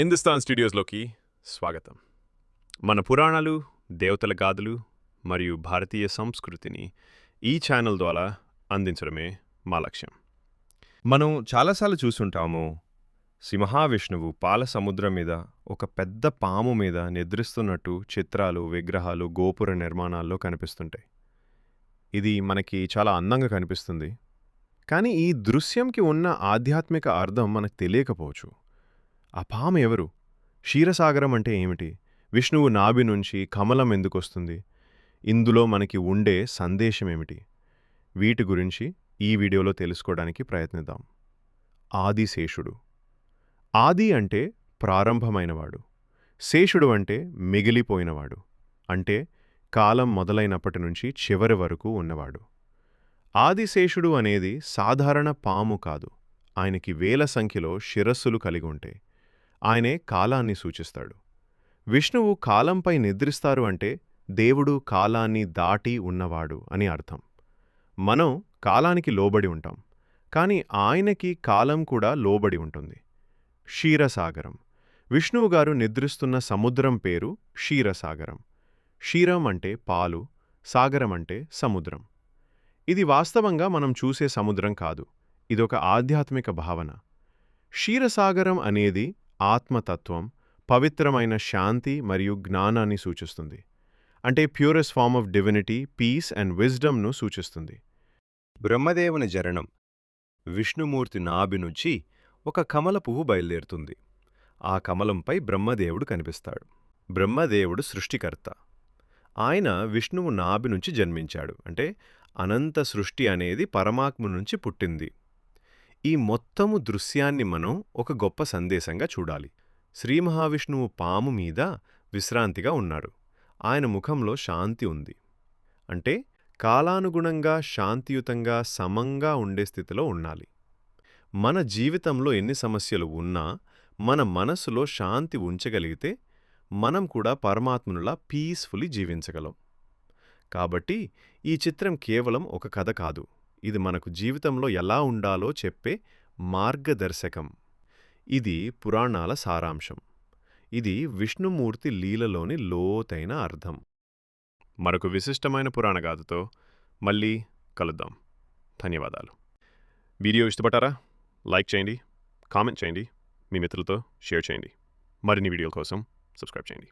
హిందుస్థాన్ స్టూడియోస్లోకి స్వాగతం. మన పురాణాలు, దేవతల గాథలు మరియు భారతీయ సంస్కృతిని ఈ ఛానల్ ద్వారా అందించడమే మా లక్ష్యం. మనం చాలాసార్లు చూసుంటాము, శ్రీ మహావిష్ణువు పాల సముద్రం మీద ఒక పెద్ద పాము మీద నిద్రిస్తున్నట్టు చిత్రాలు, విగ్రహాలు, గోపుర నిర్మాణాల్లో కనిపిస్తుంటాయి. ఇది మనకి చాలా అందంగా కనిపిస్తుంది. కానీ ఈ దృశ్యంకి ఉన్న ఆధ్యాత్మిక అర్థం మనకు తెలియకపోవచ్చు. ఆ పాము ఎవరు? క్షీరసాగరం అంటే ఏమిటి? విష్ణువు నాభి నుంచి కమలం ఎందుకొస్తుంది? ఇందులో మనకి ఉండే సందేశమేమిటి? వీటి గురించి ఈ వీడియోలో తెలుసుకోవడానికి ప్రయత్నిద్దాం. ఆదిశేషుడు. ఆది అంటే ప్రారంభమైనవాడు. శేషుడు అంటే మిగిలిపోయినవాడు. అంటే కాలం మొదలైనప్పటి నుంచి చివరి వరకు ఉన్నవాడు. ఆదిశేషుడు అనేది సాధారణ పాము కాదు. ఆయనకి వేల సంఖ్యలో శిరస్సులు కలిగి ఉంటాయి. ఆయనే కాలాన్ని సూచిస్తాడు. విష్ణువు కాలంపై నిద్రిస్తారు అంటే దేవుడు కాలాన్ని దాటి ఉన్నవాడు అని అర్థం. మనం కాలానికి లోబడి ఉంటాం, కానీ ఆయనకి కాలం కూడా లోబడి ఉంటుంది. క్షీరసాగరం. విష్ణువు గారు నిద్రిస్తున్న సముద్రం పేరు క్షీరసాగరం. క్షీరం అంటే పాలు, సాగరం అంటే సముద్రం. ఇది వాస్తవంగా మనం చూసే సముద్రం కాదు, ఇదొక ఆధ్యాత్మిక భావన. క్షీరసాగరం అనేది ఆత్మతత్వం, పవిత్రమైన శాంతి మరియు జ్ఞానాన్ని సూచిస్తుంది. అంటే purest form of divinity, peace and విజ్డమ్ను సూచిస్తుంది. బ్రహ్మదేవుని జననం. విష్ణుమూర్తి నాభి నుంచి ఒక కమల పువ్వు బయలుదేరుతుంది. ఆ కమలంపై బ్రహ్మదేవుడు కనిపిస్తాడు. బ్రహ్మదేవుడు సృష్టికర్త. ఆయన విష్ణువు నాభి నుంచి జన్మించాడు. అంటే అనంత సృష్టి అనేది పరమాత్మ నుంచి పుట్టింది. ఈ మొత్తము దృశ్యాన్ని మనం ఒక గొప్ప సందేశంగా చూడాలి. శ్రీ మహావిష్ణువు పాము మీద విశ్రాంతిగా ఉన్నాడు. ఆయన ముఖంలో శాంతి ఉంది. అంటే కాలానుగుణంగా శాంతియుతంగా సమంగా ఉండే స్థితిలో ఉండాలి. మన జీవితంలో ఎన్ని సమస్యలు ఉన్నా మన మనసులో శాంతి ఉంచగలిగితే మనం కూడా పరమాత్మనులా పీస్ఫుల్లీ జీవించగలం. కాబట్టి ఈ చిత్రం కేవలం ఒక కథ కాదు, ఇది మనకు జీవితంలో ఎలా ఉండాలో చెప్పే మార్గదర్శకం. ఇది పురాణాల సారాంశం. ఇది విష్ణుమూర్తి లీలలోని లోతైన అర్థం. మరొక విశిష్టమైన పురాణ గాథతో మళ్ళీ కలుద్దాం. ధన్యవాదాలు. వీడియో ఇష్టపడ్డారా? లైక్ చేయండి, కామెంట్ చేయండి, మీ మిత్రులతో షేర్ చేయండి. మరిన్ని వీడియోల కోసం సబ్స్క్రైబ్ చేయండి.